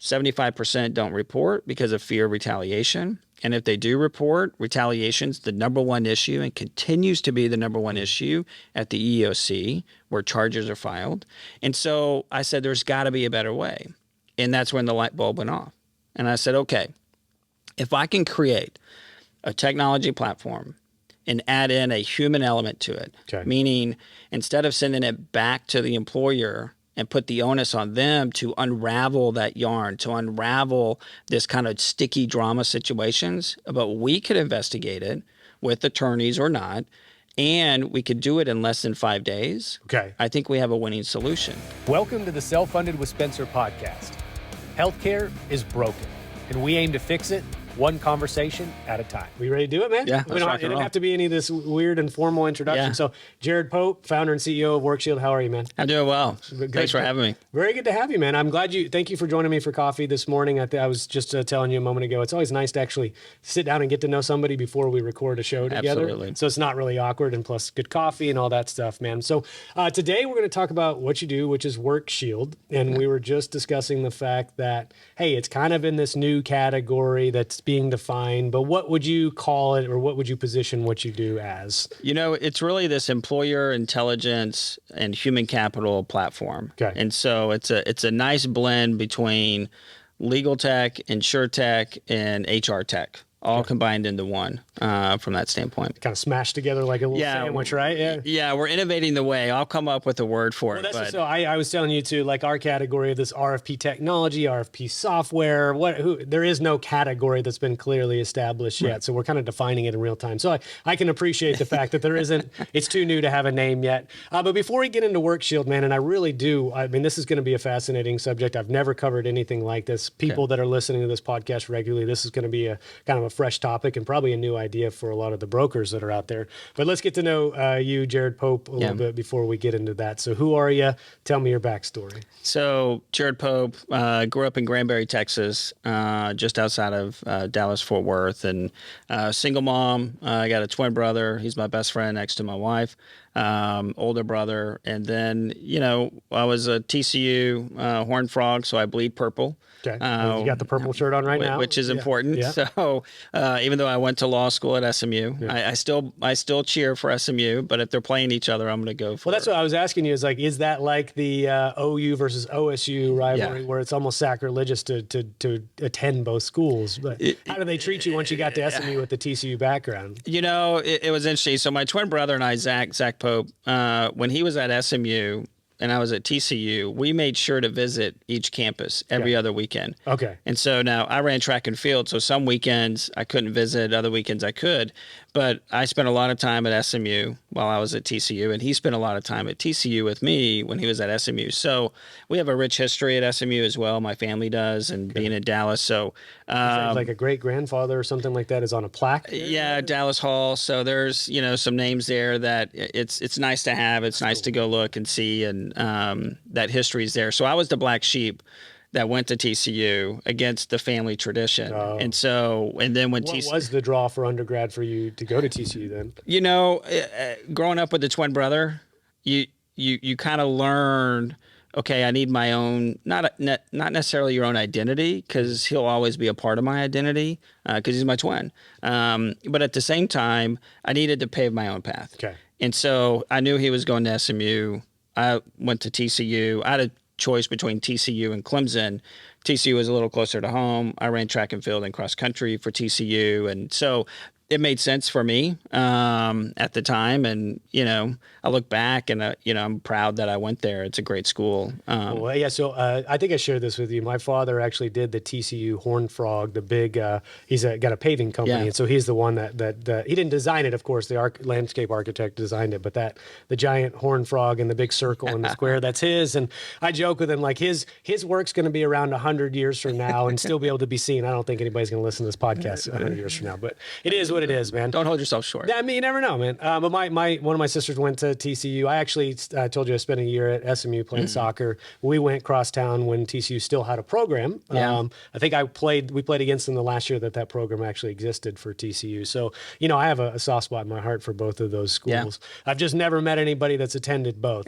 75% don't report because of fear of retaliation. And if they do report, retaliation's the number one issue and continues to be the number one issue at the EEOC where charges are filed. And so I said, there's got to be a better way. And that's when the light bulb went off. And I said, okay, if I can create a technology platform and add in a human element to it, meaning instead of sending it back to the employer and put the onus on them to unravel that yarn, to unravel this kind of sticky drama situations, but we could investigate it with attorneys or not, and we could do it in less than 5 days. I think we have a winning solution. Welcome to the Self-Funded with Spencer podcast. Healthcare is broken, and we aim to fix it one conversation at a time. We ready to do it, man? Yeah. It don't have to be any of this weird and formal introduction. Yeah. So, Jared Pope, founder and CEO of WorkShield. How are you, man? I'm doing well. Thanks for having me. Very good to have you, man. I'm glad thank you for joining me for coffee this morning. I was just telling you a moment ago, it's always nice to actually sit down and get to know somebody before we record a show together. Absolutely. So it's not really awkward, and plus good coffee and all that stuff, man. So today we're going to talk about what you do, which is WorkShield. And we were just discussing the fact that, hey, it's kind of in this new category that's being defined, but what would you call it, or what would you position what you do as? You know, it's really this employer intelligence and human capital platform. And so it's a nice blend between legal tech, insure tech, and HR tech, all combined into one from that standpoint. Kind of smashed together like a little sandwich, right? Yeah, we're innovating the way. I'll come up with a word for it. So I was telling you too, like our category of this RFP technology, RFP software, there is no category that's been clearly established yet. So we're kind of defining it in real time. So I can appreciate the fact that there isn't, it's too new to have a name yet. But before we get into WorkShield, man, and I really do, I mean, this is going to be a fascinating subject. I've never covered anything like this. People that are listening to this podcast regularly, this is going to be a kind of a fresh topic and probably a new idea for a lot of the brokers that are out there. But let's get to know you, Jared Pope, a little bit before we get into that. So who are you? Tell me your backstory. So Jared Pope, grew up in Granbury, Texas, just outside of Dallas-Fort Worth, and single mom. I got a twin brother. He's my best friend next to my wife. Older brother. And then, I was a TCU Horned Frog, so I bleed purple. You got the purple shirt on right now, which is important. Yeah. So even though I went to law school at SMU, I still cheer for SMU. But if they're playing each other, I'm going to go for. Well, that's what I was asking you. Is that like the OU versus OSU rivalry, where it's almost sacrilegious to attend both schools? But how do they treat you once you got to SMU with the TCU background? It was interesting. So my twin brother and I, Zach Pope, when he was at SMU and I was at TCU, we made sure to visit each campus every other weekend. And so now I ran track and field, so some weekends I couldn't visit, other weekends I could. But I spent a lot of time at SMU while I was at TCU, and he spent a lot of time at TCU with me when he was at SMU. So we have a rich history at SMU as well. My family does, and being in Dallas. So like a great grandfather or something like that is on a plaque. Yeah, Dallas Hall. So there's some names there that it's nice to have. It's nice to go look and see, and that history is there. So I was the black sheep that went to TCU against the family tradition. And then when what was the draw for undergrad for you to go to TCU then? Growing up with the twin brother, you kind of learn, okay, I need my own, not necessarily your own identity, because he'll always be a part of my identity, because he's my twin. But at the same time, I needed to pave my own path. And so I knew he was going to SMU. I went to TCU. I had a choice between TCU and Clemson. TCU was a little closer to home. I ran track and field and cross country for TCU. And so it made sense for me at the time. And, I look back and, I'm proud that I went there. It's a great school. So I think I shared this with you. My father actually did the TCU Horned Frog, the big, he's got a paving company. And so he's the one that he didn't design it, of course, the landscape architect designed it, but the giant horned frog and the big circle and the square, that's his. And I joke with him, like his work's going to be around 100 years from now and still be able to be seen. I don't think anybody's going to listen to this podcast 100 years from now, but it is what what it is, man. Don't hold yourself short. I mean, you never know, man. But one of my sisters went to TCU. I actually told you I spent a year at SMU playing soccer. We went cross town when TCU still had a program. Yeah. I think we played against them the last year that program actually existed for TCU. So, I have a soft spot in my heart for both of those schools. I've just never met anybody that's attended both.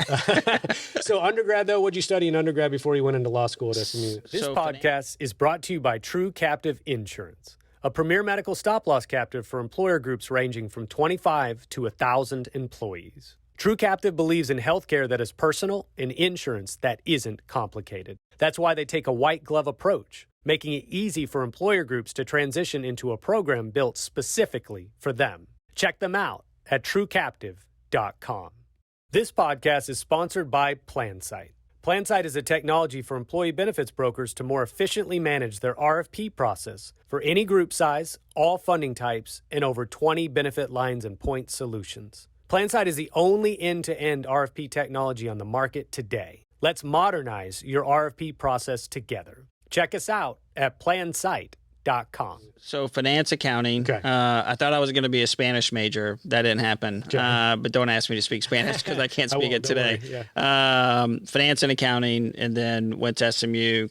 So undergrad, though, what'd you study in undergrad before you went into law school at SMU? This podcast is brought to you by True Captive Insurance, a premier medical stop-loss captive for employer groups ranging from 25 to 1,000 employees. True Captive believes in healthcare that is personal and insurance that isn't complicated. That's why they take a white glove approach, making it easy for employer groups to transition into a program built specifically for them. Check them out at truecaptive.com. This podcast is sponsored by PlanSite. PlanSite is a technology for employee benefits brokers to more efficiently manage their RFP process for any group size, all funding types, and over 20 benefit lines and point solutions. PlanSite is the only end-to-end RFP technology on the market today. Let's modernize your RFP process together. Check us out at plansite.com. So finance, accounting. Okay. I thought I was going to be a Spanish major. That didn't happen. But don't ask me to speak Spanish because I can't speak it today. Finance and accounting, and then went to SMU.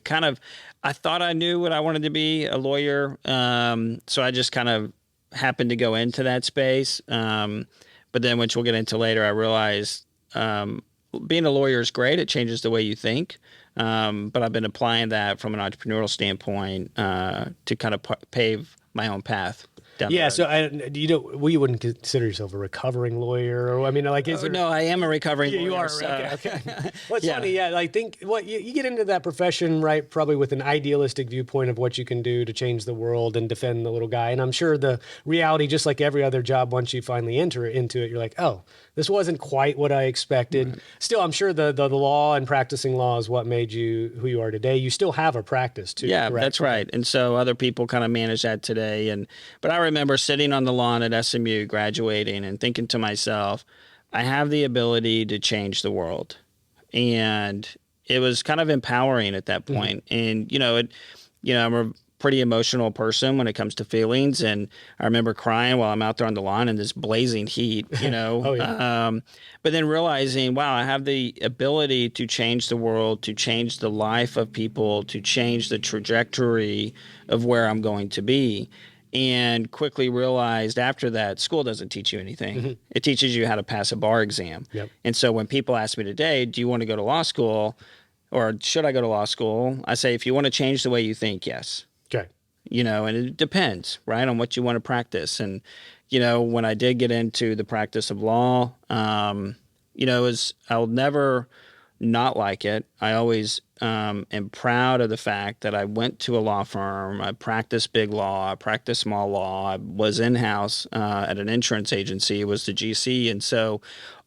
I thought I knew what I wanted to be, a lawyer. So I just kind of happened to go into that space. But then, which we'll get into later, I realized being a lawyer is great. It changes the way you think. But I've been applying that from an entrepreneurial standpoint to kind of pave my own path. Yeah, so you wouldn't consider yourself a recovering lawyer, or I mean, like, is there... No, I am a recovering lawyer. You are. So. Okay. Well, it's funny. Yeah, like you get into that profession, right? Probably with an idealistic viewpoint of what you can do to change the world and defend the little guy. And I'm sure the reality, just like every other job, once you finally enter into it, you're like, oh, this wasn't quite what I expected. Right. Still, I'm sure the law and practicing law is what made you who you are today. You still have a practice too. Yeah, correct? That's right. And so other people kind of manage that today. But I remember sitting on the lawn at SMU graduating and thinking to myself, I have the ability to change the world. And it was kind of empowering at that point. And, I'm a pretty emotional person when it comes to feelings. And I remember crying while I'm out there on the lawn in this blazing heat, Oh, yeah. But then realizing, wow, I have the ability to change the world, to change the life of people, to change the trajectory of where I'm going to be. And quickly realized after that, school doesn't teach you anything. Mm-hmm. It teaches you how to pass a bar exam. Yep. And so when people ask me today, do you want to go to law school or should I go to law school? I say, if you want to change the way you think, yes. Okay. And it depends, right, on what you want to practice. And, when I did get into the practice of law, I'll never not like it. I always am proud of the fact that I went to a law firm. I practiced big law. I practiced small law. I was in-house at an insurance agency. It was the GC. And so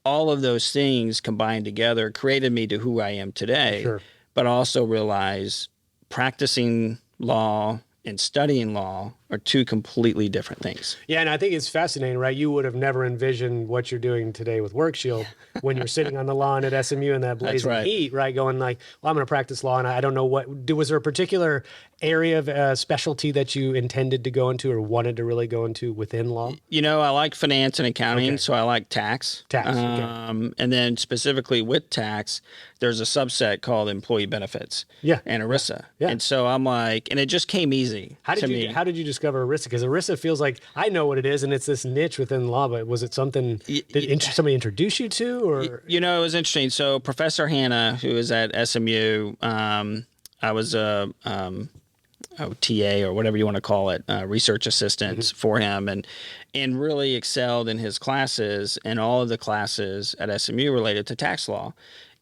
all of those things combined together created me to who I am today. Sure. But also realize practicing law and studying law are two completely different things. Yeah, and I think it's fascinating, right? You would have never envisioned what you're doing today with WorkShield when you're sitting on the lawn at SMU in that blazing heat, right? Going like, well, I'm going to practice law, and I don't know was there a particular area of specialty that you intended to go into or wanted to really go into within law? I like finance and accounting, so I like tax. Okay. And then specifically with tax, there's a subset called employee benefits and ERISA. Yeah. And so I'm like, and it just came easy to me. How did you discover ERISA? Because ERISA feels like I know what it is, and it's this niche within law, but was it something somebody introduced you to? Or it was interesting. So Professor Hanna, who is at SMU, I was a TA or whatever you want to call it, research assistant for him, and really excelled in his classes, and all of the classes at SMU related to tax law.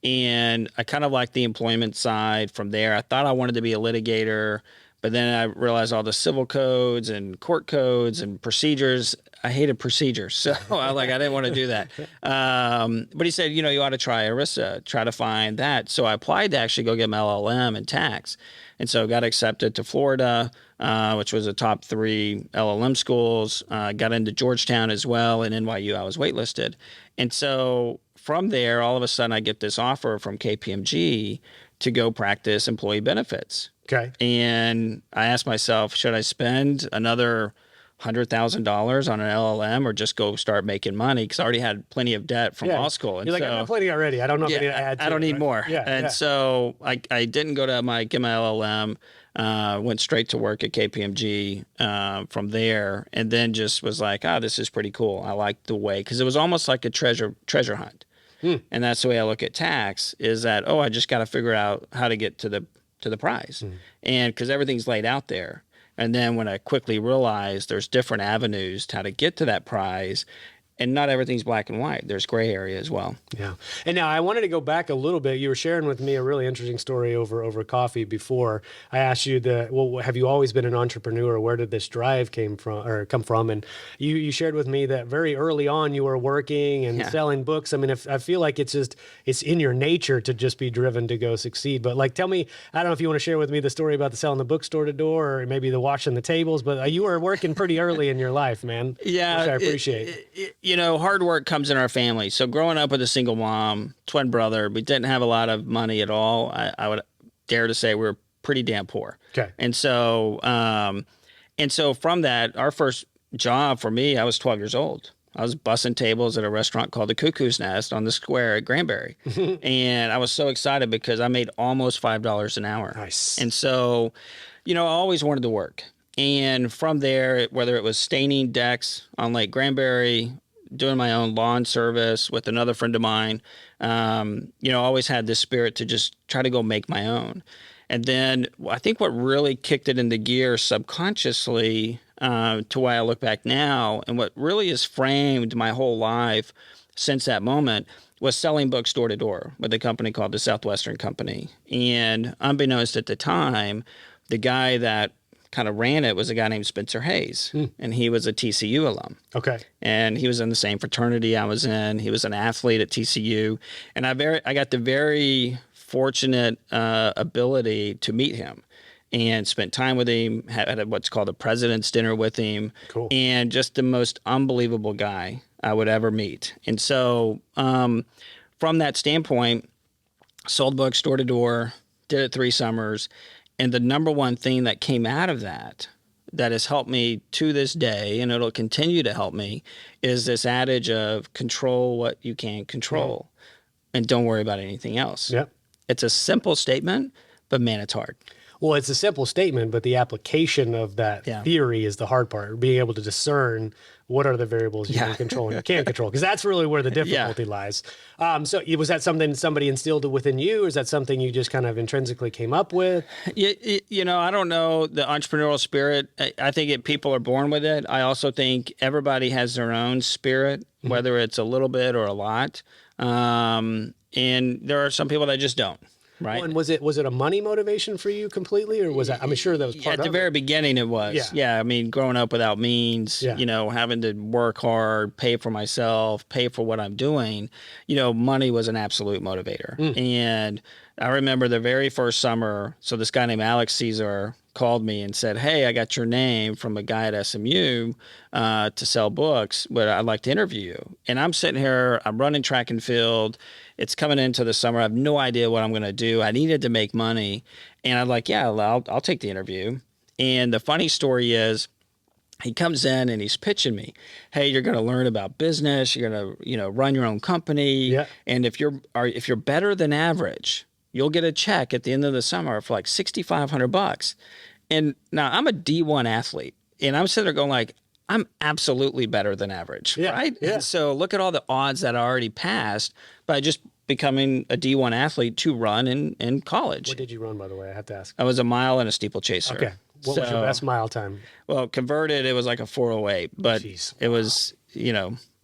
And I kind of liked the employment side from there. I thought I wanted to be a litigator, but then I realized all the civil codes and court codes and procedures. I hated procedures, so I didn't want to do that. But he said, you ought to try ERISA, try to find that. So I applied to actually go get my LLM in tax. And so got accepted to Florida, which was a top 3 LLM schools. Got into Georgetown as well, and NYU I was waitlisted. And so from there, all of a sudden I get this offer from KPMG to go practice employee benefits. Okay. And I asked myself, should I spend another $100,000 on an LLM or just go start making money because I already had plenty of debt from law school. And you're like, I got plenty already. I don't know if I need to add to I don't it, need right? more. Yeah, And so I didn't go to get my LLM, went straight to work at KPMG from there, and then just was like, this is pretty cool. I like the way, because it was almost like a treasure hunt. And that's the way I look at tax, is that, I just got to figure out how to get to the prize. And because everything's laid out there. And then when I quickly realized there's different avenues to how to get to that prize, and not everything's black and white. There's gray area as well. Yeah. And now I wanted to go back a little bit. You were sharing with me a really interesting story over coffee before. I asked you have you always been an entrepreneur? Where did this drive come from? And you shared with me that very early on you were working and selling books. I mean, I feel like it's in your nature to just be driven to go succeed. But like, tell me, I don't know if you want to share with me the story about the selling the books door to door, or maybe the washing the tables, but you were working pretty early in your life, man. Yeah. Which I appreciate. Hard work comes in our family. So growing up with a single mom, twin brother, we didn't have a lot of money at all. I would dare to say we were pretty damn poor. Okay. And so from that, our first job for me, I was 12 years old. I was bussing tables at a restaurant called the Cuckoo's Nest on the square at Granbury. And I was so excited because I made almost $5 an hour. Nice. And so, I always wanted to work. And from there, whether it was staining decks on Lake Granbury, doing my own lawn service with another friend of mine, always had this spirit to just try to go make my own. And then I think what really kicked it into gear subconsciously, to why I look back now, and what really has framed my whole life since that moment, was selling books door to door with a company called the Southwestern Company. And unbeknownst at the time, the guy that kind of ran it was a guy named Spencer Hayes, and he was a TCU alum. Okay. And he was in the same fraternity I was in. He was an athlete at TCU, and I got the very fortunate ability to meet him and spent time with him, had what's called a president's dinner with him. Cool. And just the most unbelievable guy I would ever meet. And so from that standpoint, sold books door to door, did it 3 summers. And the number one thing that came out of that has helped me to this day, and it'll continue to help me, is this adage of control what you can control and don't worry about anything else. Yep. It's a simple statement, but man, it's hard. Well, it's a simple statement, but the application of that theory is the hard part, being able to discern what are the variables you can control and you can't control, because that's really where the difficulty lies. So was that something somebody instilled within you, or is that something you just kind of intrinsically came up with? I don't know the entrepreneurial spirit. I think people are born with it. I also think everybody has their own spirit, whether it's a little bit or a lot. And there are some people that just don't. Right. Well, and was it a money motivation for you completely, or was that? I'm sure that was part of it. At the very beginning, it was. Yeah. I mean, growing up without means, having to work hard, pay for myself, pay for what I'm doing, money was an absolute motivator. And I remember the very first summer. So this guy named Alex Caesar called me and said, "Hey, I got your name from a guy at SMU to sell books, but I'd like to interview you." And I'm sitting here, I'm running track and field. It's coming into the summer. I have no idea what I'm going to do. I needed to make money. And I'm like, yeah, I'll take the interview. And the funny story is, he comes in and he's pitching me, "Hey, you're going to learn about business. You're going to, run your own company. Yeah. And if you're better than average, you'll get a check at the end of the summer for like $6,500. And now I'm a D1 athlete, and I'm sitting there going like, I'm absolutely better than average, right? Yeah. So look at all the odds that I already passed by just becoming a D1 athlete to run in college. What did you run, by the way? I have to ask. I was a mile and a steeplechaser. Okay. What was your best mile time? Well, converted, it was like a 4:08, but it was,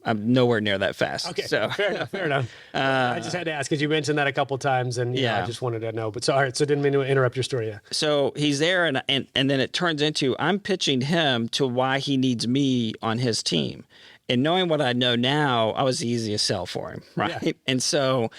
I'm nowhere near that fast. Okay, so fair enough. I just had to ask because you mentioned that a couple times, and I just wanted to know. But all right, so didn't mean to interrupt your story. Yeah. So he's there, and then it turns into I'm pitching him to why he needs me on his team. And knowing what I know now, I was the easiest sell for him, right? Yeah. And so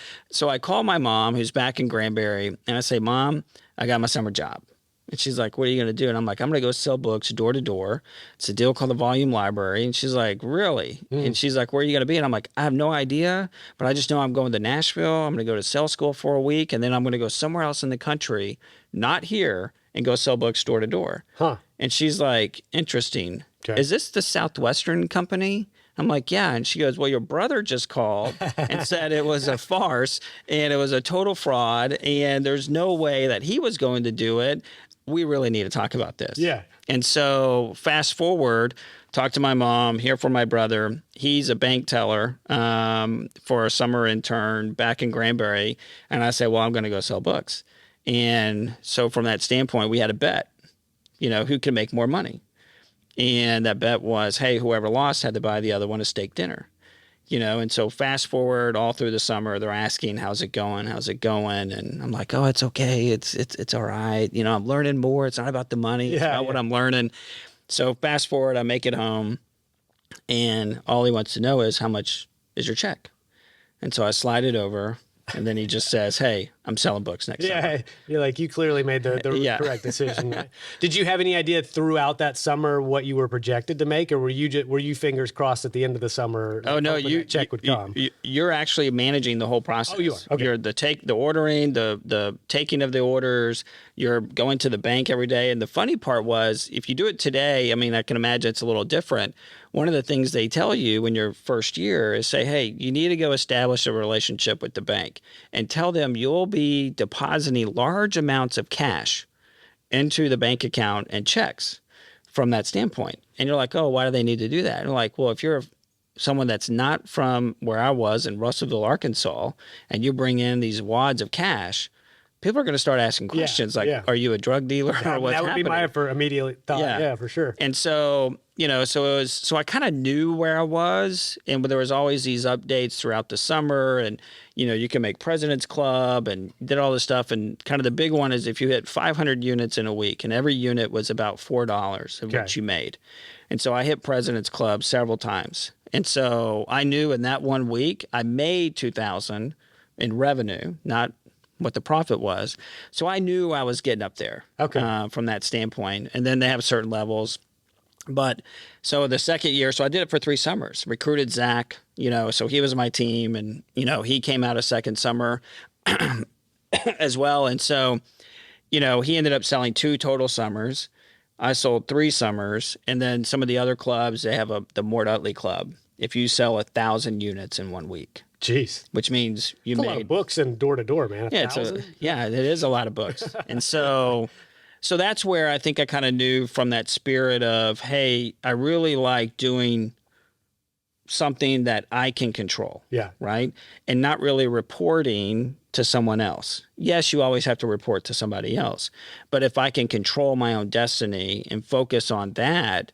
I call my mom, who's back in Granbury, and I say, "Mom, I got my summer job." And she's like, "What are you going to do?" And I'm like, "I'm going to go sell books door to door. It's a deal called the Volume Library." And she's like, "Really?" And she's like, "Where are you going to be?" And I'm like, "I have no idea, but I just know I'm going to Nashville. I'm going to go to sales school for a week, and then I'm going to go somewhere else in the country, not here, and go sell books door to door." Huh. And she's like, "Interesting. Okay. is this the Southwestern company? I'm like, yeah. And she goes, well, your brother just called and said it was a farce and it was a total fraud and there's no way that he was going to do it. We really need to talk about this. Yeah. And so fast forward, talk to my mom, hear from my brother. He's a bank teller for a summer intern back in Granbury. And I said, well, I'm going to go sell books. And so from that standpoint, we had a bet, who can make more money. And that bet was, hey, whoever lost had to buy the other one a steak dinner. And so fast forward all through the summer, they're asking, how's it going? How's it going? And I'm like, oh, it's okay. It's all right. I'm learning more. It's not about the money. It's about what I'm learning. So fast forward, I make it home and all he wants to know is how much is your check? And so I slide it over and then he just says, hey, I'm selling books next summer. Yeah, you're like, you clearly made the correct decision. Did you have any idea throughout that summer what you were projected to make, or were you fingers crossed at the end of the summer? Oh no, check would come. You're actually managing the whole process. Oh, you are. Okay. You're the ordering, the taking of the orders. You're going to the bank every day. And the funny part was, if you do it today, I mean, I can imagine it's a little different. One of the things they tell you when you're first year is say, hey, you need to go establish a relationship with the bank and tell them you'll be depositing large amounts of cash into the bank account and checks from that standpoint. And you're like, oh, why do they need to do that? And you're like, well, if you're someone that's not from where I was in Russellville, Arkansas, and you bring in these wads of cash, people are going to start asking questions are you a drug dealer or what's happening? That would be my immediate thought. Yeah, for sure. And so, so I kind of knew where I was, and there was always these updates throughout the summer, and, you can make President's Club and did all this stuff. And kind of the big one is if you hit 500 units in a week, and every unit was about $4 of what you made. And so I hit President's Club several times. And so I knew in that 1 week, I made $2,000 in revenue, not what the profit was. So I knew I was getting up there from that standpoint. And then they have certain levels. But so the second year, so I did it for 3 summers, recruited Zach, so he was my team and, he came out a second summer as well. And so, he ended up selling 2 total summers. I sold 3 summers. And then some of the other clubs, they have the Mort Utley Club. If you sell 1,000 units in 1 week. Jeez. Which means you made a lot of books and door to door, man. Yeah, it is a lot of books. And so that's where I think I kind of knew from that spirit of, hey, I really like doing something that I can control. Yeah. Right? And not really reporting to someone else. Yes, you always have to report to somebody else. But if I can control my own destiny and focus on that,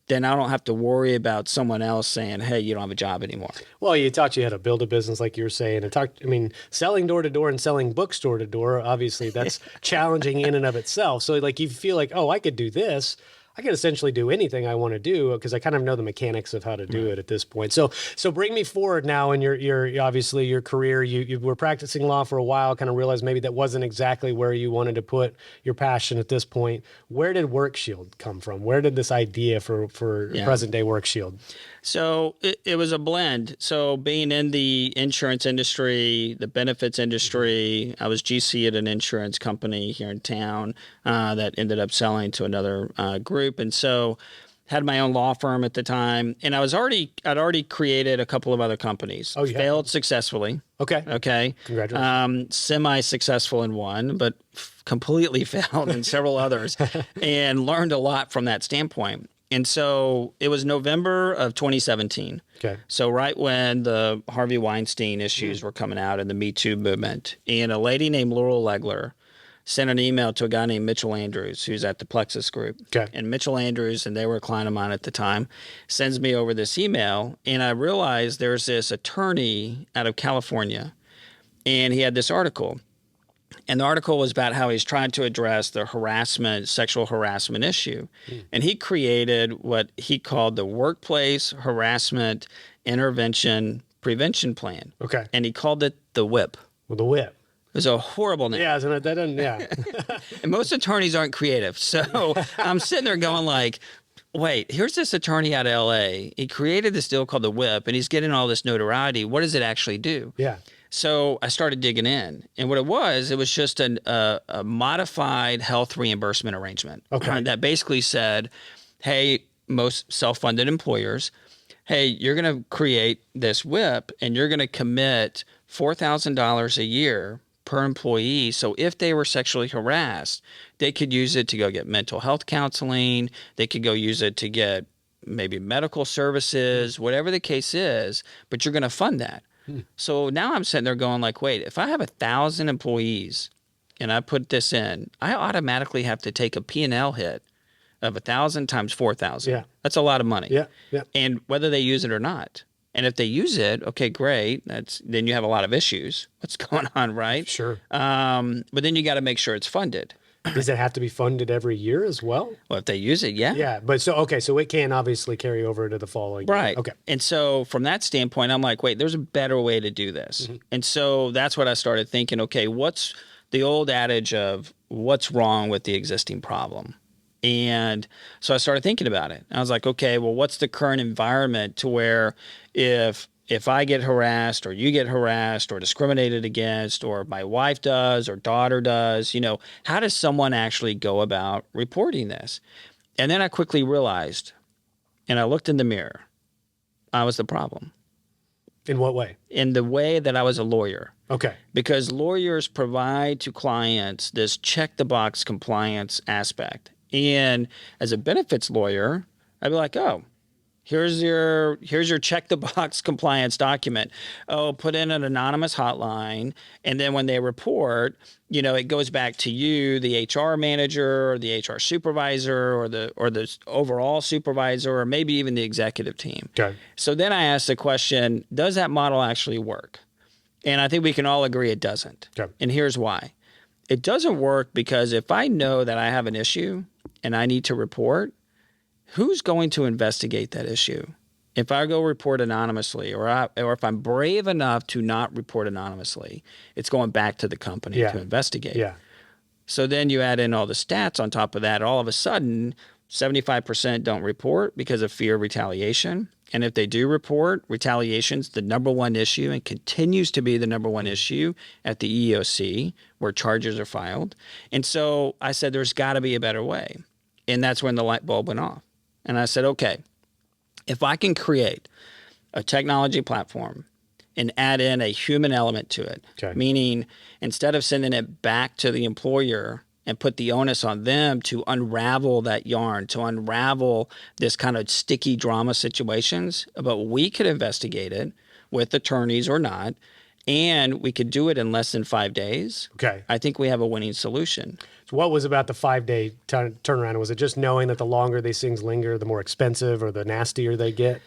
then I don't have to worry about someone else saying, hey, you don't have a job anymore. Well, you taught you how to build a business like you were saying. And selling door to door and selling books door to door, obviously that's challenging in and of itself. So like you feel like, oh, I could do this. I can essentially do anything I want to do because I kind of know the mechanics of how to do it at this point. So bring me forward now in your obviously your career. You were practicing law for a while, kind of realized maybe that wasn't exactly where you wanted to put your passion at this point. Where did WorkShield come from? Where did this idea for present day WorkShield? So it was a blend. So being in the insurance industry, the benefits industry, I was GC at an insurance company here in town that ended up selling to another group. And so had my own law firm at the time. And I'd already created a couple of other companies. Oh, you failed successfully. Okay. Congratulations. Semi-successful in one, but completely failed in several others and learned a lot from that standpoint. And so it was November of 2017. Okay. So right when the Harvey Weinstein issues were coming out and the Me Too movement, and a lady named Laurel Legler sent an email to a guy named Mitchell Andrews, who's at the Plexus Group. Okay. And Mitchell Andrews, and they were a client of mine at the time, sends me over this email, and I realized there's this attorney out of California, and he had this article. And the article was about how he's trying to address the sexual harassment issue. And he created what he called the Workplace Harassment Intervention Prevention Plan. Okay. And he called it the WHIP. Well, the whip. It was a horrible name. Yeah, that doesn't, yeah. And most attorneys aren't creative. So I'm sitting there going like, wait, here's this attorney out of LA. He created this deal called the WHIP, and he's getting all this notoriety. What does it actually do? Yeah. So I started digging in, and what it was just a modified health reimbursement arrangement. Okay. That basically said, hey, most self-funded employers, hey, you're going to create this WIP and you're going to commit $4,000 a year per employee. So if they were sexually harassed, they could use it to go get mental health counseling. They could go use it to get maybe medical services, whatever the case is, but you're going to fund that. So now I'm sitting there going like, wait, if I have 1,000 employees and I put this in, I automatically have to take a P&L hit of 1,000 times 4,000. Yeah. That's a lot of money. Yeah. Yeah. And whether they use it or not. And if they use it, okay, great. Then you have a lot of issues. What's going on, right? Sure. But then you got to make sure it's funded. Does it have to be funded every year as well? Well, if they use it, yeah. Yeah. But so it can obviously carry over to the following year. Right. Okay. And so from that standpoint, I'm like, wait, there's a better way to do this. And so that's what I started thinking, okay, what's the old adage of what's wrong with the existing problem? And so I started thinking about it. I was like, okay, well, what's the current environment to where if I get harassed or you get harassed or discriminated against or my wife does or daughter does, how does someone actually go about reporting this? And then I quickly realized, and I looked in the mirror, I was the problem. In what way? In the way that I was a lawyer. Okay. Because lawyers provide to clients this check the box compliance aspect. And as a benefits lawyer, I'd be like, oh, here's your check the box compliance document. Oh, put in an anonymous hotline. And then when they report, it goes back to you, the HR manager or the HR supervisor or the overall supervisor, or maybe even the executive team. Okay. So then I asked the question, does that model actually work? And I think we can all agree it doesn't. Okay. And here's why. It doesn't work because if I know that I have an issue and I need to report, who's going to investigate that issue? If I go report anonymously or if I'm brave enough to not report anonymously, it's going back to the company to investigate. Yeah. So then you add in all the stats on top of that. All of a sudden, 75% don't report because of fear of retaliation. And if they do report, retaliation's the number one issue and continues to be the number one issue at the EEOC where charges are filed. And so I said, there's got to be a better way. And that's when the light bulb went off. And I said, okay, if I can create a technology platform and add in a human element to it, meaning instead of sending it back to the employer and put the onus on them to unravel that yarn, to unravel this kind of sticky drama situations, but we could investigate it with attorneys or not, and we could do it in less than 5 days. Okay. I think we have a winning solution. So what was about the 5-day turnaround? Was it just knowing that the longer these things linger, the more expensive or the nastier they get?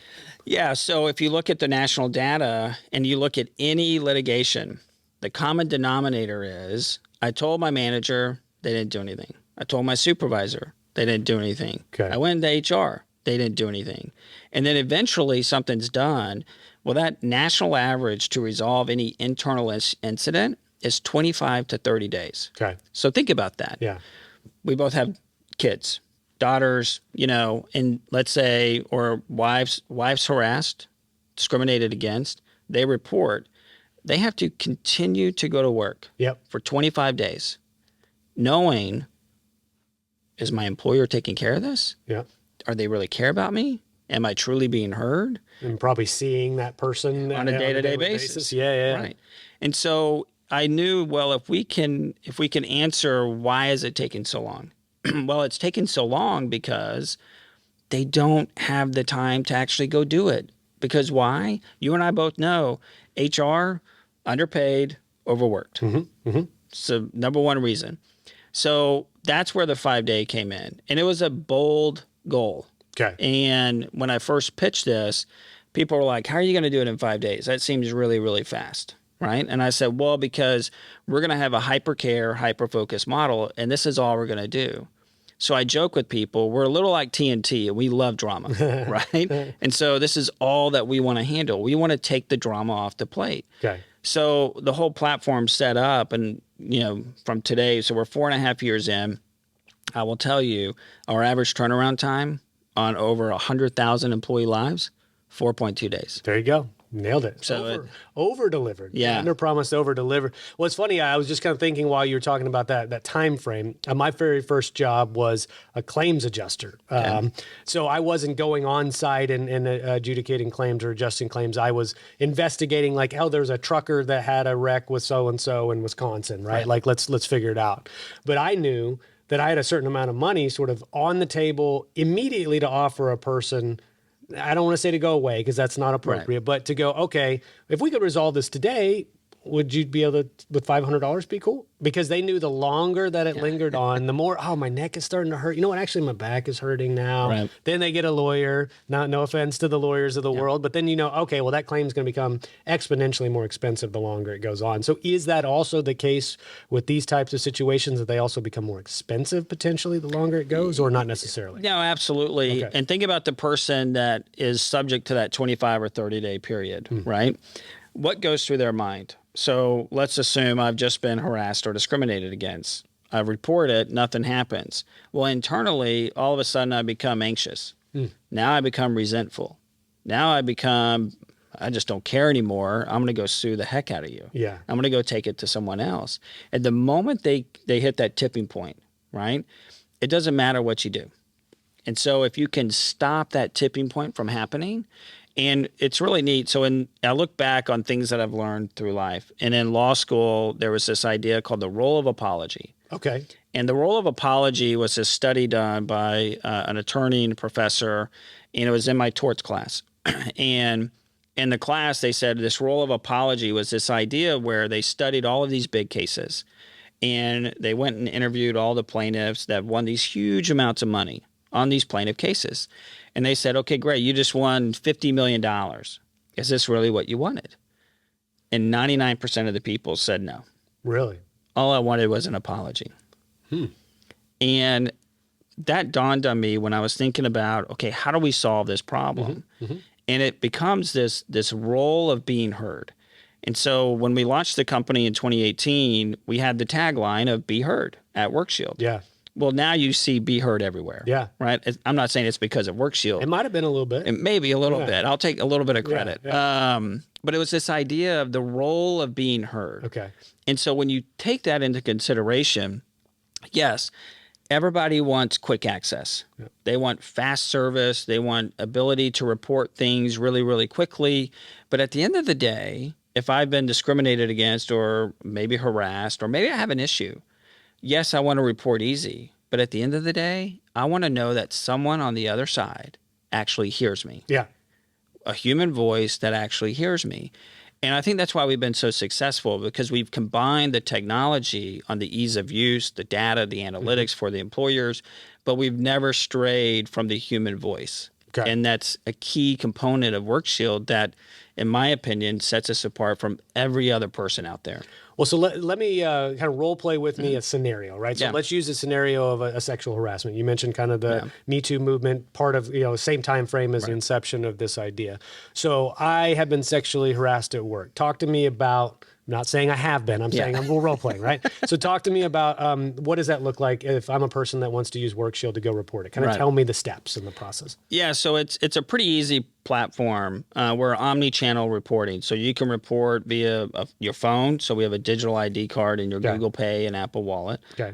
Yeah. So if you look at the national data and you look at any litigation, the common denominator is I told my manager, they didn't do anything. I told my supervisor, they didn't do anything. Okay. I went into HR, they didn't do anything. And then eventually something's done. Well, that national average to resolve any internal incident is 25 to 30 days. Okay. So think about that. Yeah. We both have kids, daughters, and let's say, or wives harassed, discriminated against, they report, they have to continue to go to work for 25 days. Knowing, is my employer taking care of this? Yeah. Are they really care about me? Am I truly being heard? And probably seeing that person on a day-to-day basis. Yeah. Right. And so I knew, well, if we can answer why is it taking so long? Well, it's taking so long because they don't have the time to actually go do it. Because why? You and I both know HR, underpaid, overworked. So number one reason. So that's where the 5-day came in. And it was a bold goal. Okay. And when I first pitched this, people were like, how are you going to do it in 5 days? That seems really, really fast. Right. And I said, well, because we're going to have a hyper-care, hyper-focused model, and this is all we're going to do. So I joke with people, we're a little like TNT, and we love drama, right? And so this is all that we want to handle. We want to take the drama off the plate. Okay. So the whole platform set up, and, from today, so we're 4.5 years in, I will tell you, our average turnaround time on over 100,000 employee lives, 4.2 days. There you go. Nailed it. So Over delivered. Yeah. Under promised, over delivered. Well, it's funny. I was just kind of thinking while you were talking about that time frame. My very first job was a claims adjuster. So I wasn't going on site and adjudicating claims or adjusting claims. I was investigating, like, oh, there's a trucker that had a wreck with so and so in Wisconsin, right? Like, let's figure it out. But I knew that I had a certain amount of money sort of on the table immediately to offer a person. I don't want to say to go away because that's not appropriate, but to go, okay, if we could resolve this today, would you be able to, with $500 be cool? Because they knew the longer that it lingered on, the more, oh, my neck is starting to hurt. You know what? Actually, my back is hurting now. Right. Then they get a lawyer. No offense to the lawyers of the world, but then you know, okay, well, that claim is going to become exponentially more expensive the longer it goes on. So is that also the case with these types of situations, that they also become more expensive potentially the longer it goes, or not necessarily? No, absolutely. Okay. And think about the person that is subject to that 25 or 30-day period, right? What goes through their mind? So let's assume I've just been harassed or discriminated against. I report it, nothing happens. Well, internally, all of a sudden I become anxious. Now I become resentful. Now I just don't care anymore. I'm going to go sue the heck out of you. Yeah. I'm going to go take it to someone else. At the moment they hit that tipping point, right? It doesn't matter what you do. And so if you can stop that tipping point from happening, and it's really neat. So I look back on things that I've learned through life. And in law school, there was this idea called the role of apology. Okay. And the role of apology was a study done by an attorney and professor, and it was in my torts class. And in the class, they said this role of apology was this idea where they studied all of these big cases. And they went and interviewed all the plaintiffs that won these huge amounts of money on these plaintiff cases. And they said, okay, great, you just won $50 million. Is this really what you wanted? And 99% of the people said no. Really? All I wanted was an apology. And that dawned on me when I was thinking about, okay, how do we solve this problem? And it becomes this role of being heard. And so when we launched the company in 2018, we had the tagline of "Be Heard" at WorkShield. Yeah. Well, now you see "Be Heard" everywhere. Yeah. Right? I'm not saying it's because of WorkShield. It might have been a little bit. It may be a little bit. I'll take a little bit of credit. But it was this idea of the role of being heard. Okay. And so when you take that into consideration, yes, everybody wants quick access. They want fast service. They want ability to report things really, really quickly. But at the end of the day, if I've been discriminated against or maybe harassed or maybe I have an issue, yes, I want to report easy. But at the end of the day, I want to know that someone on the other side actually hears me. Yeah. A human voice that actually hears me. And I think that's why we've been so successful, because we've combined the technology on the ease of use, the data, the analytics for the employers, but we've never strayed from the human voice. Okay. And that's a key component of WorkShield that, in my opinion, sets us apart from every other person out there. Well, so let me kind of role play with me a scenario, right? So let's use a scenario of a sexual harassment. You mentioned kind of the Me Too movement, part of, same time frame as the inception of this idea. So I have been sexually harassed at work. Talk to me about, I'm not saying I have been, I'm saying I'm role playing, right? So talk to me about what does that look like if I'm a person that wants to use WorkShield to go report it? Kind of tell me the steps in the process. Yeah, so it's a pretty easy platform. We're omni-channel reporting. So you can report via your phone. So we have a digital ID card in your Google Pay and Apple Wallet. Okay.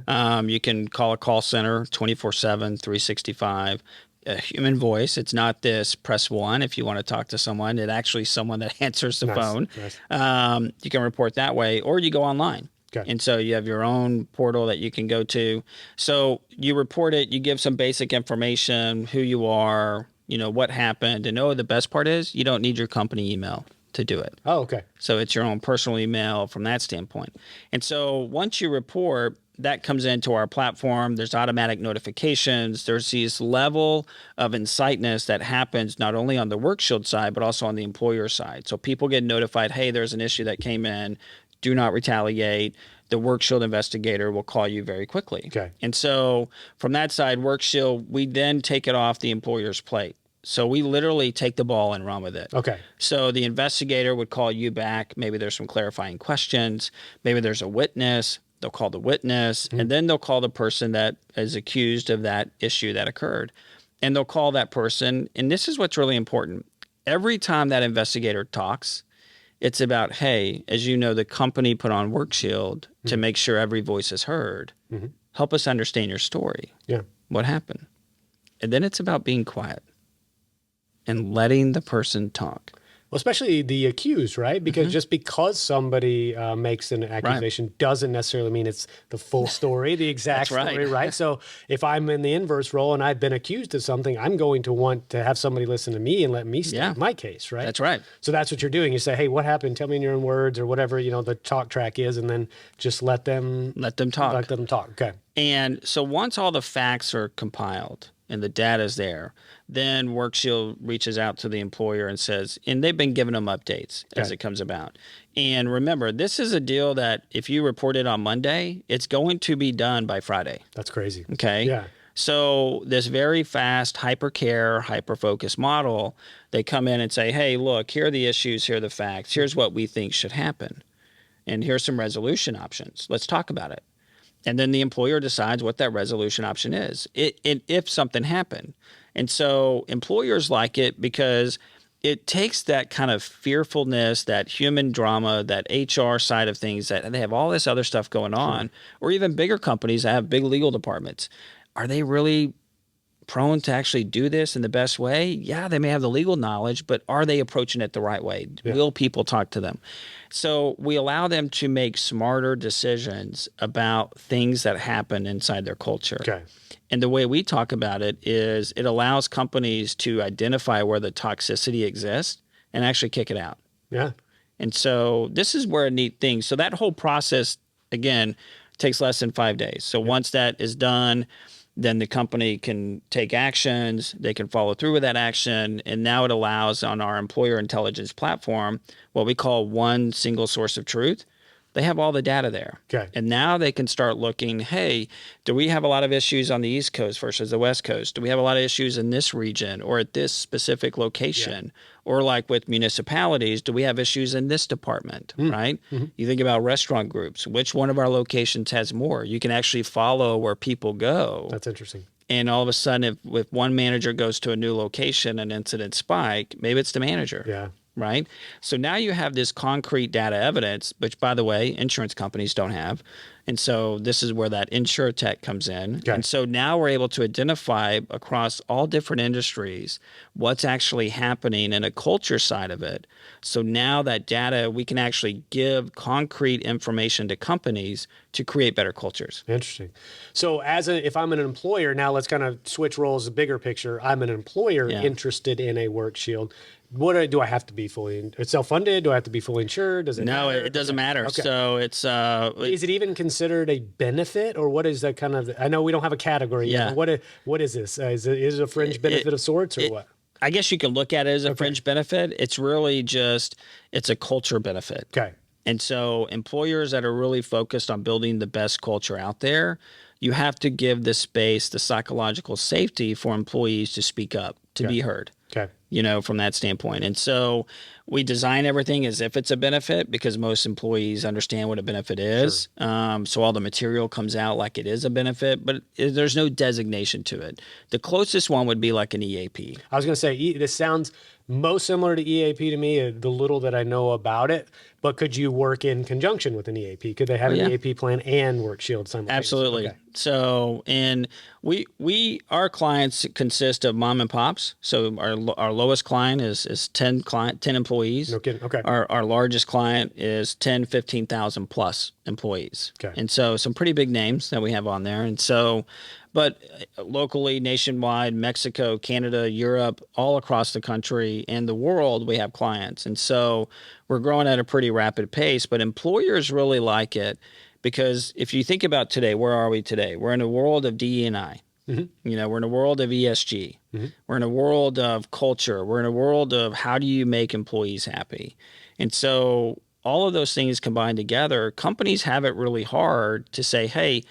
You can call a call center 24/7, 365. A human voice. It's not this press one if you want to talk to someone. It's actually someone that answers the phone. Nice. You can report that way, or you go online. Okay. And so you have your own portal that you can go to. So you report it, you give some basic information, who you are, what happened. And the best part is you don't need your company email to do it. Oh, okay. So it's your own personal email from that standpoint. And so once you report, that comes into our platform. There's automatic notifications. There's this level of insightness that happens not only on the WorkShield side, but also on the employer side. So people get notified, hey, there's an issue that came in. Do not retaliate. The WorkShield investigator will call you very quickly. Okay. And so from that side, WorkShield, we then take it off the employer's plate. So we literally take the ball and run with it. Okay. So the investigator would call you back. Maybe there's some clarifying questions. Maybe there's a witness. They'll call the witness, and then they'll call the person that is accused of that issue that occurred. And they'll call that person. And this is what's really important. every time that investigator talks, it's about, hey, as you know, the company put on WorkShield to make sure every voice is heard. Help us understand your story. Yeah. What happened? And then it's about being quiet and letting the person talk. Well, especially the accused, right? Because just because somebody makes an accusation doesn't necessarily mean it's the full story, the exact That's right. story, right? So if I'm in the inverse role and I've been accused of something, I'm going to want to have somebody listen to me and let me state my case, right? That's right. So that's what you're doing. You say, hey, what happened? Tell me in your own words or whatever, the talk track is, and then just let them talk. Let them talk. Okay. And so once all the facts are compiled and the data is there, then WorkShield reaches out to the employer and says, and they've been giving them updates as it comes about. And remember, this is a deal that if you report it on Monday, it's going to be done by Friday. That's crazy. Okay. Yeah. So this very fast, hyper-care, hyper-focused model, they come in and say, hey, look, here are the issues, here are the facts, here's what we think should happen. And here's some resolution options. Let's talk about it. And then the employer decides what that resolution option is, if something happened. And so employers like it because it takes that kind of fearfulness, that human drama, that HR side of things, that they have all this other stuff going on, or even bigger companies that have big legal departments. Are they really prone to actually do this in the best way? Yeah, they may have the legal knowledge, but are they approaching it the right way? Yeah. Will people talk to them? So we allow them to make smarter decisions about things that happen inside their culture. Okay. And the way we talk about it is it allows companies to identify where the toxicity exists and actually kick it out. Yeah. And so this is where a neat thing. So that whole process, again, takes less than 5 days. So once that is done, then the company can take actions, they can follow through with that action, and now it allows on our employer intelligence platform what we call one single source of truth. They have all the data there. Okay. And now they can start looking, hey, do we have a lot of issues on the East Coast versus the West Coast? Do we have a lot of issues in this region or at this specific location? Yeah. Or like with municipalities, do we have issues in this department, right? Mm-hmm. You think about restaurant groups. Which one of our locations has more? You can actually follow where people go. That's interesting. And all of a sudden, if one manager goes to a new location, an incident spike, maybe it's the manager. Yeah. Right? So now you have this concrete data evidence, which, by the way, insurance companies don't have. And so this is where that InsurTech comes in. Okay. And so now we're able to identify across all different industries what's actually happening in a culture side of it. So now that data, we can actually give concrete information to companies to create better cultures. Interesting. So if I'm an employer, now let's kind of switch roles, the bigger picture. I'm an employer interested in a WorkShield. What do I have to be fully? It's self-funded. Do I have to be fully insured? Does it No, matter? it doesn't matter. Okay. So it's is it even considered a benefit, or what is that kind of? I know we don't have a category. Yeah. What is this? Is it a fringe benefit of sorts, or what? I guess you can look at it as a fringe benefit. It's really it's a culture benefit. Okay. And so employers that are really focused on building the best culture out there, you have to give the space, the psychological safety for employees to speak up, to be heard. Okay. From that standpoint. And so we design everything as if it's a benefit because most employees understand what a benefit is. Sure. So all the material comes out like it is a benefit, but there's no designation to it. The closest one would be like an EAP. I was going to say, this sounds most similar to EAP to me, the little that I know about it, but could you work in conjunction with an EAP? Could they have an EAP plan and WorkShield simultaneously? Absolutely. Okay. So, and our clients consist of mom and pops. So our lowest client is 10 employees. No kidding. Okay. Our largest client is 10, 15,000 plus employees. Okay. And so some pretty big names that we have on there. And so, but locally, nationwide, Mexico, Canada, Europe, all across the country and the world, we have clients. And so we're growing at a pretty rapid pace, but employers really like it because if you think about today, where are we today? We're in a world of DE&I. Mm-hmm. We're in a world of ESG. Mm-hmm. We're in a world of culture. We're in a world of how do you make employees happy? And so all of those things combined together, companies have it really hard to say, hey,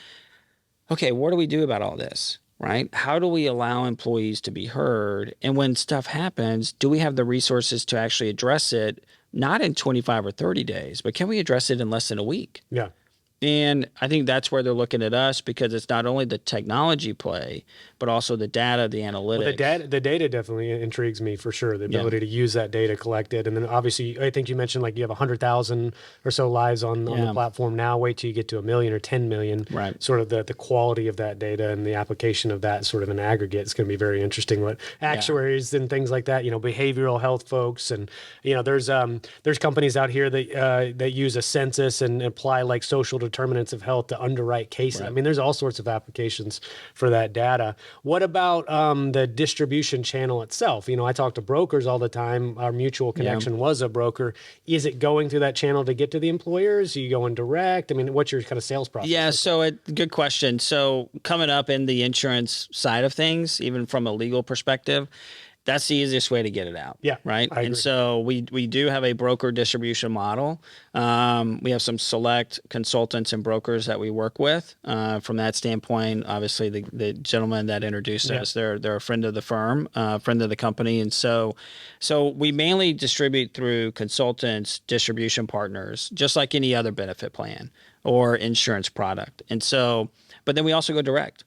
okay, what do we do about all this, right? How do we allow employees to be heard? And when stuff happens, do we have the resources to actually address it, not in 25 or 30 days, but can we address it in less than a week? Yeah. And I think that's where they're looking at us because it's not only the technology play, but but also the data, the analytics. Well, the data definitely intrigues me for sure. The ability to use that data collected, and then obviously, I think you mentioned like you have 100,000 or so lives on the platform now. Wait till you get to 1 million or 10 million. Right. Sort of the quality of that data and the application of that sort of an aggregate is going to be very interesting. What actuaries and things like that, behavioral health folks, and there's companies out here that use a census and apply like social determinants of health to underwrite cases. Right. I mean, there's all sorts of applications for that data. What about the distribution channel itself? I talk to brokers all the time. Our mutual connection was a broker. Is it going through that channel to get to the employers? Are you going direct? I mean, what's your kind of sales process? Yeah, so good question. So coming up in the insurance side of things, even from a legal perspective, that's the easiest way to get it out. Yeah, right. I agree. And so we do have a broker distribution model. We have some select consultants and brokers that we work with. From that standpoint, obviously the gentleman that introduced us, they're a friend of the firm, friend of the company, and so we mainly distribute through consultants, distribution partners, just like any other benefit plan or insurance product. And so, but then we also go direct.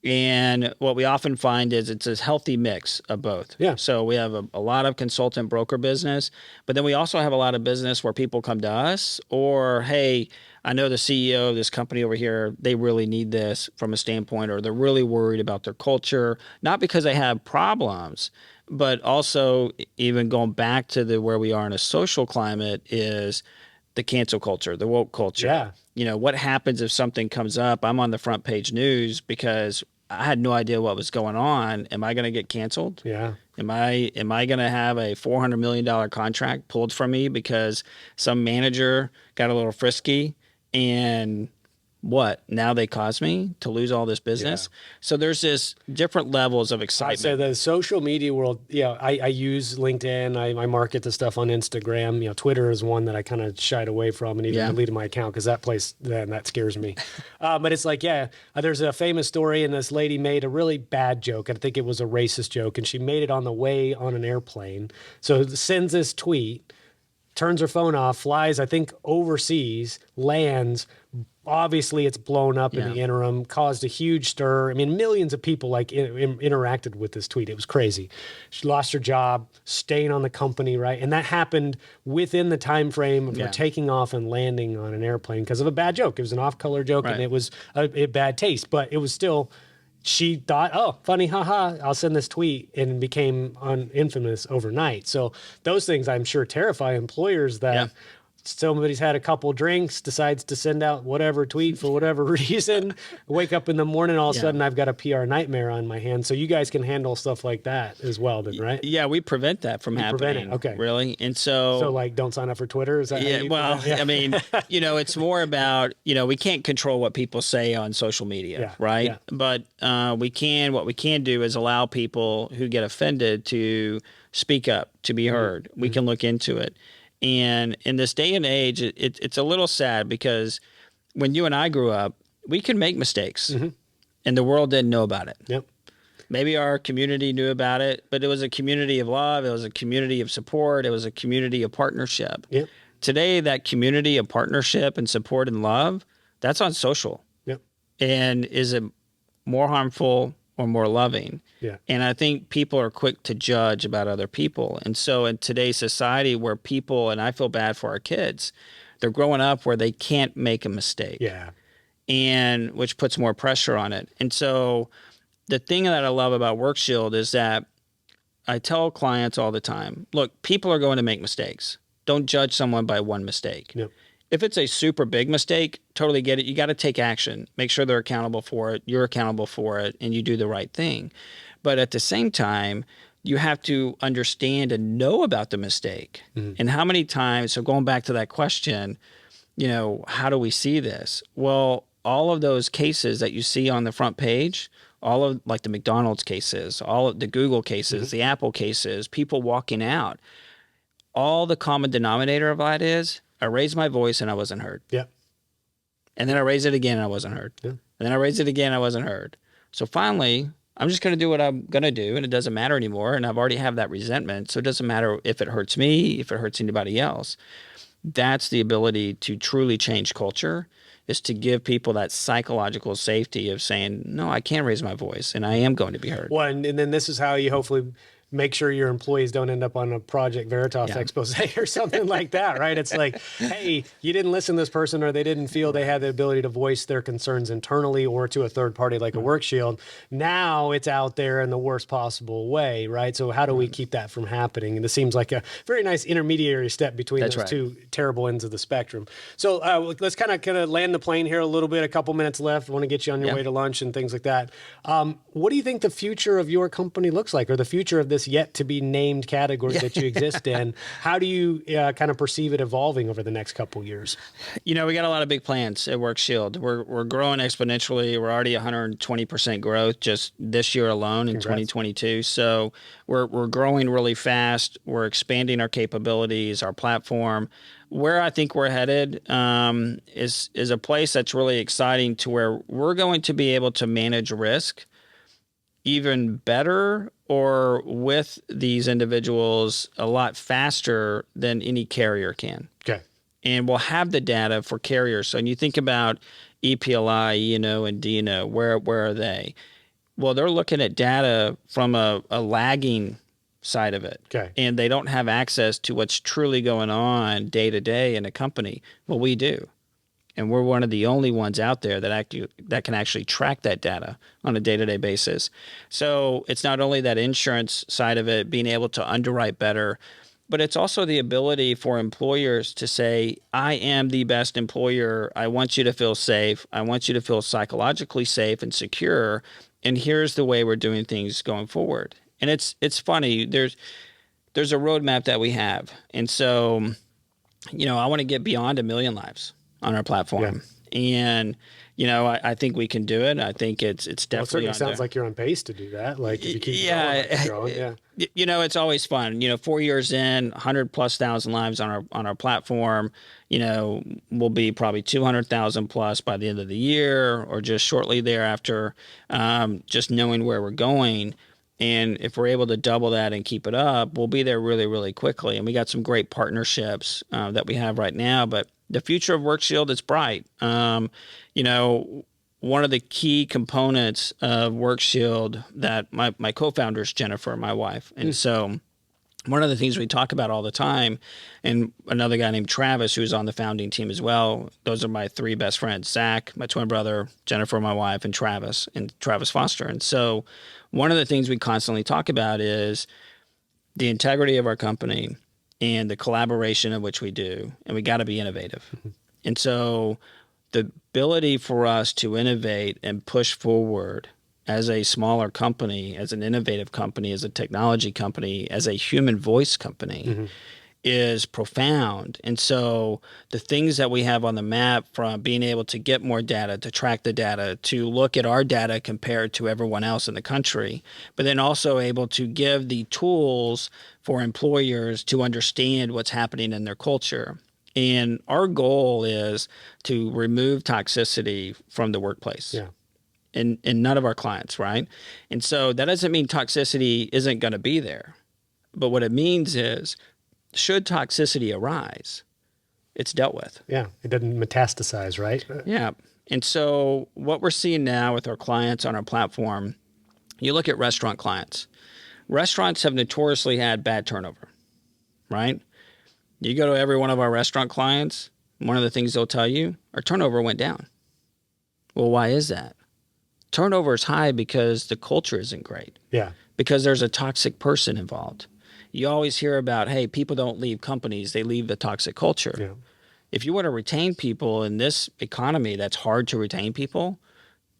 And what we often find is it's a healthy mix of both. Yeah. So we have a lot of consultant broker business, but then we also have a lot of business where people come to us or, hey, I know the CEO of this company over here, they really need this from a standpoint, or they're really worried about their culture, not because they have problems, but also even going back to where we are in a social climate is the cancel culture, the woke culture. Yeah. What happens if something comes up? I'm on the front page news because I had no idea what was going on. Am I going to get canceled? Yeah. Am I going to have a $400 million contract pulled from me because some manager got a little frisky and what? Now they cause me to lose all this business. Yeah. So there's this different levels of excitement. I'd say the social media world, I use LinkedIn. I market the stuff on Instagram. Twitter is one that I kind of shied away from and even deleted my account because that place, that scares me. But it's like, there's a famous story and this lady made a really bad joke. I think it was a racist joke, and she made it on the way on an airplane. So sends this tweet, turns her phone off, flies, I think, overseas, lands. Obviously, it's blown up in the interim, caused a huge stir. I mean, millions of people interacted with this tweet. It was crazy. She lost her job, staying on the company, right? And that happened within the time frame of her taking off and landing on an airplane because of a bad joke. It was an off-color joke, and it was a bad taste, but it was still. She thought, oh, funny, haha, I'll send this tweet, and became infamous overnight. So those things, I'm sure, terrify employers that somebody's had a couple drinks, decides to send out whatever tweet for whatever reason, wake up in the morning, all of a sudden I've got a PR nightmare on my hands. So you guys can handle stuff like that as well, then, right? Yeah, we prevent that from happening. Prevent it. Okay. Really? And so like, don't sign up for Twitter? Is that I mean, it's more about, we can't control what people say on social media, right? Yeah. But what we can do is allow people who get offended to speak up, to be heard. We can look into it. And in this day and age, it's a little sad because when you and I grew up, we could make mistakes and the world didn't know about it. Yep. Maybe our community knew about it, but it was a community of love. It was a community of support. It was a community of partnership. Yep. Today, that community of partnership and support and love, that's on social. Yep. And is it more harmful or more loving? Yeah. And I think people are quick to judge about other people. And so in today's society where people, and I feel bad for our kids, they're growing up where they can't make a mistake. Yeah. And which puts more pressure on it. And so the thing that I love about WorkShield is that I tell clients all the time, look, people are going to make mistakes. Don't judge someone by one mistake. Yep. If it's a super big mistake, totally get it. You got to take action. Make sure they're accountable for it. You're accountable for it, and you do the right thing. But at the same time, you have to understand and know about the mistake. And how many times, so going back to that question, how do we see this? Well, all of those cases that you see on the front page, all of like the McDonald's cases, all of the Google cases, the Apple cases, people walking out, all the common denominator of that is, I raised my voice and I wasn't heard. Yeah. And then I raised it again and I wasn't heard. Yeah. And then I raised it again and I wasn't heard. So finally, I'm just going to do what I'm going to do, and it doesn't matter anymore. And I've already have that resentment. So it doesn't matter if it hurts me, if it hurts anybody else. That's the ability to truly change culture, is to give people that psychological safety of saying, no, I can raise my voice and I am going to be heard. Well, and then this is how you hopefully make sure your employees don't end up on a Project Veritas expose or something like that, right? It's like, hey, you didn't listen to this person, or they didn't feel they had the ability to voice their concerns internally or to a third party like a WorkShield. Now it's out there in the worst possible way, right? So how do we keep that from happening? And this seems like a very nice intermediary step between those two terrible ends of the spectrum. So let's kind of land the plane here a little bit. A couple minutes left. I want to get you on your way to lunch and things like that. What do you think the future of your company looks like, or the future of this yet to be named category that you exist in? How do you kind of perceive it evolving over the next couple years? We got a lot of big plans at WorkShield. We're growing exponentially. We're already 120% growth just this year alone in 2022. So we're growing really fast. We're expanding our capabilities, our platform. Where I think we're headed is a place that's really exciting, to where we're going to be able to manage risk even better or with these individuals a lot faster than any carrier can. Okay. And we'll have the data for carriers. So when you think about EPLI, E&O, and D&O, where are they? Well, they're looking at data from a lagging side of it. Okay. And they don't have access to what's truly going on day to day in a company. Well, we do. And we're one of the only ones out there that can actually track that data on a day-to-day basis. So it's not only that insurance side of it, being able to underwrite better, but it's also the ability for employers to say, I am the best employer. I want you to feel safe. I want you to feel psychologically safe and secure. And here's the way we're doing things going forward. And it's funny. There's a roadmap that we have. And so, I want to get beyond 1 million lives on our platform. Yeah. And, I think we can do it. I think it's definitely it certainly sounds like you're on pace to do that. Like, if you keep growing. It's always fun. 4 years in, 100,000+ lives on our platform. We'll be probably 200,000 plus by the end of the year, or just shortly thereafter. Just knowing where we're going. And if we're able to double that and keep it up, we'll be there really, really quickly. And we got some great partnerships that we have right now. But the future of WorkShield is bright. One of the key components of WorkShield that my co-founder is Jennifer, my wife. And so one of the things we talk about all the time, and another guy named Travis, who's on the founding team as well, those are my three best friends: Zach, my twin brother, Jennifer, my wife, and Travis Foster. And so one of the things we constantly talk about is the integrity of our company and the collaboration of which we do, and we got to be innovative. Mm-hmm. And so the ability for us to innovate and push forward as a smaller company, as an innovative company, as a technology company, as a human voice company is profound. And so the things that we have on the map, from being able to get more data, to track the data, to look at our data compared to everyone else in the country, but then also able to give the tools for employers to understand what's happening in their culture. And our goal is to remove toxicity from the workplace. Yeah. In none of our clients, right? And so that doesn't mean toxicity isn't going to be there. But what it means is, should toxicity arise, it's dealt with. Yeah, it doesn't metastasize, right? Yeah. And so what we're seeing now with our clients on our platform, you look at restaurant clients. Restaurants have notoriously had bad turnover, right? You go to every one of our restaurant clients, one of the things they'll tell you, our turnover went down. Well, why is that? Turnover is high because the culture isn't great. Yeah. Because there's a toxic person involved. You always hear about, hey, people don't leave companies, they leave the toxic culture. Yeah. If you want to retain people in this economy that's hard to retain people,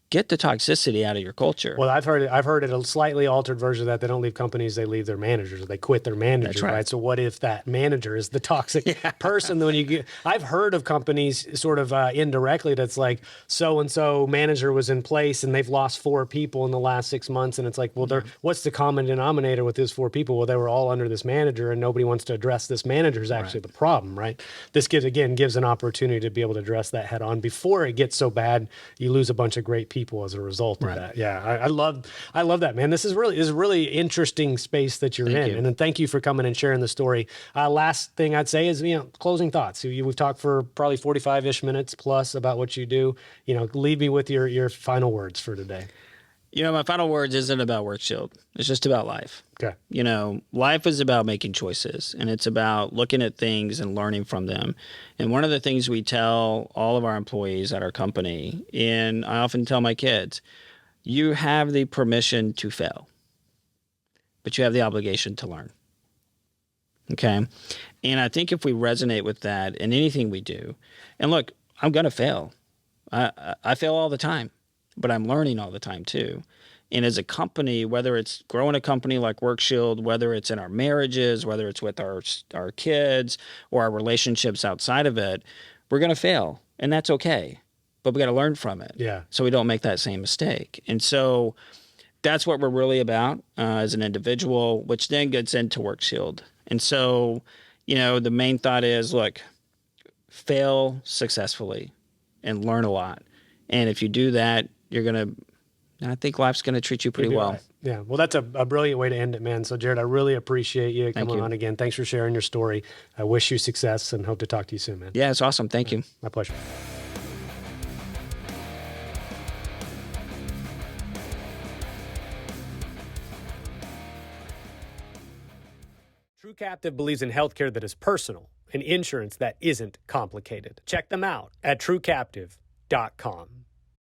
get the toxicity out of your culture. Well, I've heard it a slightly altered version of that. They don't leave companies, they leave their managers. They quit their manager, that's right? So what if that manager is the toxic person? When I've heard of companies sort of indirectly that's like, so-and-so manager was in place and they've lost 4 people in the last 6 months. And it's like, well, what's the common denominator with those 4 people? Well, they were all under this manager and nobody wants to address this manager is actually the problem, right? This gives an opportunity to be able to address that head on before it gets so bad you lose a bunch of great people people as a result of Right. that. Yeah, I love that, man. This is really interesting space that you're in, you. and then thank you for coming and sharing the story. Last thing I'd say is, closing thoughts. We've talked for probably 45-ish minutes plus about what you do. Leave me with your final words for today. My final words isn't about WorkShield. It's just about life. Okay. Life is about making choices, and it's about looking at things and learning from them. And one of the things we tell all of our employees at our company, and I often tell my kids, you have the permission to fail, but you have the obligation to learn. Okay? And I think if we resonate with that in anything we do, and look, I'm going to fail. I fail all the time, but I'm learning all the time too. And as a company, whether it's growing a company like WorkShield, whether it's in our marriages, whether it's with our kids or our relationships outside of it, we're going to fail, and that's okay. But we got to learn from it, so we don't make that same mistake. And so that's what we're really about as an individual, which then gets into WorkShield. And so, the main thought is, look, fail successfully and learn a lot. And if you do that, I think life's going to treat you pretty well. Right. Yeah. Well, that's a brilliant way to end it, man. So, Jared, I really appreciate you coming on again. Thanks for sharing your story. I wish you success and hope to talk to you soon, man. Yeah, it's awesome. Thank you. My pleasure. True Captive believes in healthcare that is personal and insurance that isn't complicated. Check them out at truecaptive.com.